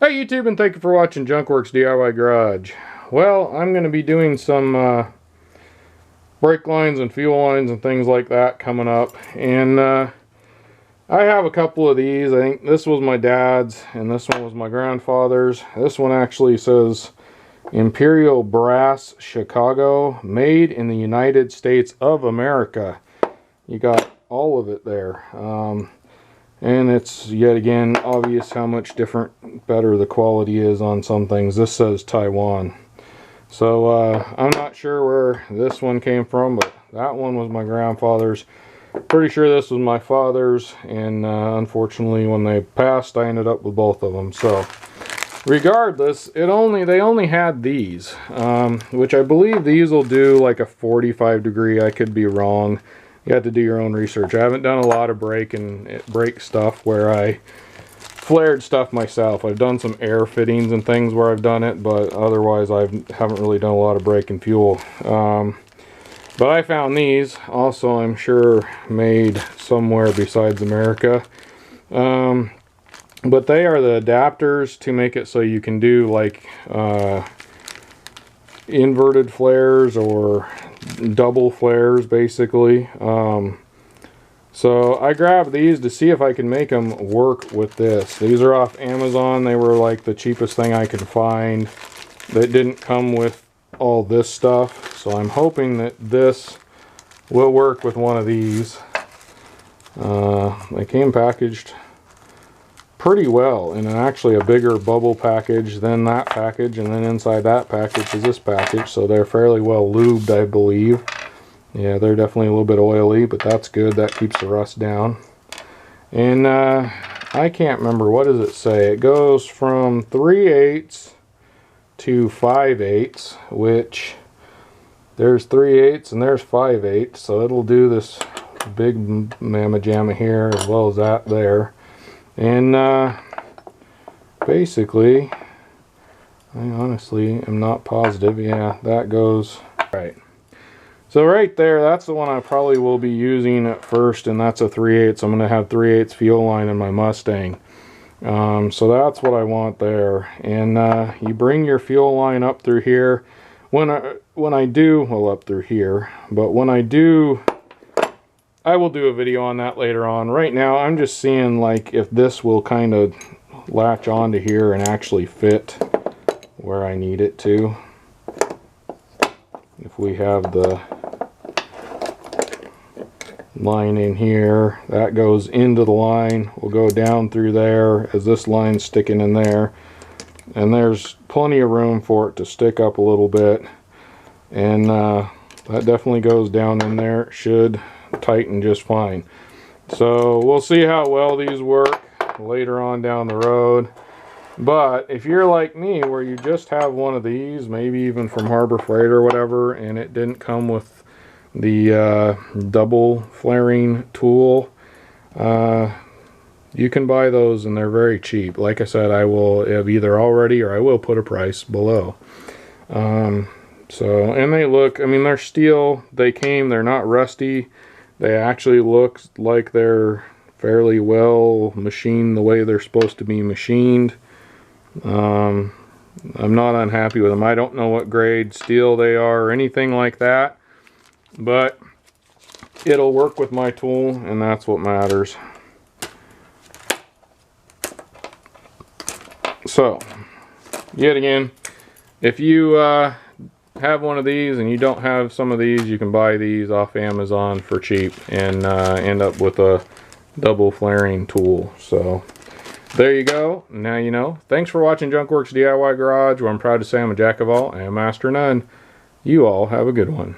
Hey YouTube, and thank you for watching Junkworks DIY Garage. Well, I'm going to be doing some brake lines and fuel lines and things like that coming up. And I have a couple of these. I think this was my dad's and this one was my grandfather's. This one actually says Imperial Brass Chicago, made in the United States of America. You got all of it there. And it's yet again obvious how much better the quality is on some things. This says Taiwan. So I'm not sure where this one came from, but that one was my grandfather's. Pretty sure this was my father's, and unfortunately when they passed I ended up with both of them. So regardless, they only had these, which I believe these will do like a 45 degree. I could be wrong. You have to do your own research. I haven't done a lot of brake stuff where I flared stuff myself. I've done some air fittings and things where I've done it, but otherwise I haven't really done a lot of brake and fuel. But I found these, also I'm sure made somewhere besides America. But they are the adapters to make it so you can do like inverted flares or double flares basically. So I grabbed these to see if I can make them work with this. These are off Amazon. They were like the cheapest thing I could find that didn't come with all this stuff. So I'm hoping that this will work with one of these. They came packaged pretty well in actually a bigger bubble package than that package, and then inside that package is this package, so they're fairly well lubed, I believe. Yeah, they're definitely a little bit oily, but that's good. That keeps the rust down. And I can't remember, what does it say? It goes from 3/8 to 5/8, which there's 3/8 and there's 5/8, so it'll do this big mamma jamma here as well as that there. And basically, I honestly am not positive. Yeah, that goes right. So right there, that's the one I probably will be using at first, and that's a 3/8. I'm going to have 3/8 fuel line in my Mustang. So that's what I want there. And you bring your fuel line up through here. When I do, well, up through here, but when I do, I will do a video on that later on. Right now, I'm just seeing like if this will kind of latch onto here and actually fit where I need it to. If we have the line in here, that goes into the line, will go down through there as this line's sticking in there. And there's plenty of room for it to stick up a little bit. And that definitely goes down in there. It should tighten just fine. So we'll see how well these work later on down the road. But if you're like me where you just have one of these, maybe even from Harbor Freight or whatever, and it didn't come with the double flaring tool, you can buy those and they're very cheap. Like I said, I will have either already or I will put a price below. So, and they look, I mean, they're steel. They're not rusty. They actually look like they're fairly well machined the way they're supposed to be machined. I'm not unhappy with them. I don't know what grade steel they are or anything like that, but it'll work with my tool, and that's what matters. So, yet again, if you have one of these and you don't have some of these, you can buy these off Amazon for cheap and end up with a double flaring tool. So there you go. Now you know. Thanks for watching Junkworks DIY Garage, where I'm proud to say I'm a jack of all and a master of none. You all have a good one.